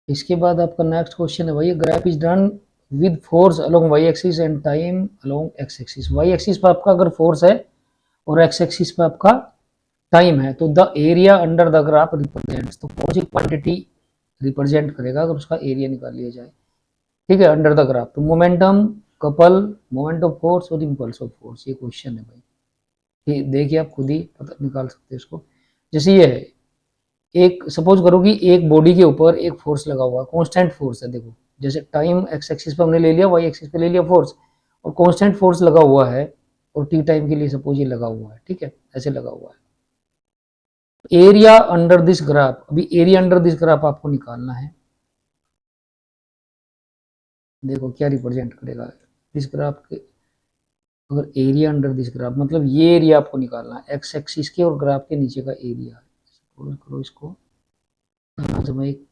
इसके बाद आपका नेक्स्ट क्वेश्चन है भाई, graph is done with force along Y axis and time along X axis. Y axis पर आपका अगर फोर्स है और एक्स एक्सिस पर आपका टाइम है, तो the area under the graph represents, तो कौन सी क्वांटिटी रिप्रेजेंट करेगा अगर उसका एरिया निकाल लिया जाए, ठीक है, अंडर द ग्राफ। तो momentum, couple, moment of force और इम्पल्स ऑफ फोर्स, ये क्वेश्चन है भाई। ठीक, देखिए आप खुद ही पता निकाल सकते हैं इसको। जैसे ये है, एक सपोज करो कि एक बॉडी के ऊपर एक फोर्स लगा हुआ है, कांस्टेंट फोर्स है। देखो जैसे टाइम एक्स एक्सिस पे हमने ले लिया, वाई एक्सिस पे ले लिया फोर्स, और कांस्टेंट फोर्स लगा हुआ है, और टी टाइम के लिए सपोज ये लगा हुआ है, ठीक है, ऐसे लगा हुआ है। एरिया अंडर दिस ग्राफ, अभी एरिया अंडर दिस ग्राफ आपको निकालना है। देखो क्या रिप्रेजेंट करेगा इस ग्राफ के, अगर एरिया अंडर दिस ग्राफ मतलब ये एरिया आपको निकालना है, एक्स एक्सिस के और ग्राफ के नीचे का एरिया। सपोज करो इसको, यहाँ से मैं एक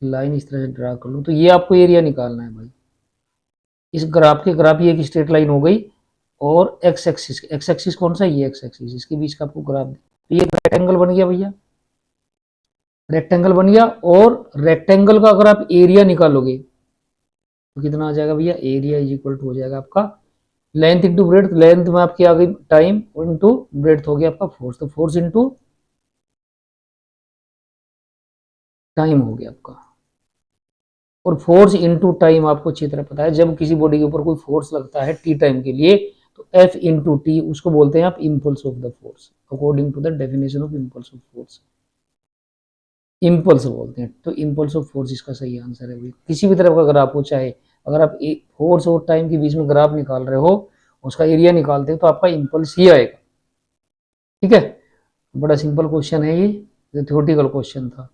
लाइन इस तरह से ड्रा कर लूँ, तो ये आपको एरिया निकालना है भाई। इस ग्राफ ये एक स्ट्रेट लाइन हो गई, और एक्स एक्सिस कौन सा, ये एक्स एक्सिस, इसके बीच का आपको ग्राफ, तो ये रेक्टेंगल बन गया भैया, रेक्टेंगल बन गया। और रेक्टेंगल का अगर आप एरिया निकालोगे तो कितना आ जाएगा भैया, एरिया इज इक्वल टू हो जाएगा आपका लेंथ इंटू ब्रेड्थ, लेंथ में आपकी आ गई टाइम, और इंटू ब्रेड्थ हो गया आपका फोर्स, तो फोर्स इंटू टाइम हो गया आपका। और फोर्स इंटू टाइम आपको अच्छी तरह पता है, जब किसी बॉडी के ऊपर कोई फोर्स लगता है टी टाइम के लिए, तो एफ इंटू टी, उसको बोलते हैं आप impulse of the force, according to the definition of impulse of force, impulse बोलते हैं। तो इम्पल्स ऑफ फोर्स इसका सही आंसर है भाई। किसी भी तरह का ग्राफ हो, चाहे अगर आप फोर्स और टाइम के बीच में ग्राफ निकाल रहे हो, उसका एरिया निकालते हो, तो आपका इम्पल्स ही आएगा, ठीक है। बड़ा सिंपल क्वेश्चन है ये, थ्योरेटिकल क्वेश्चन था।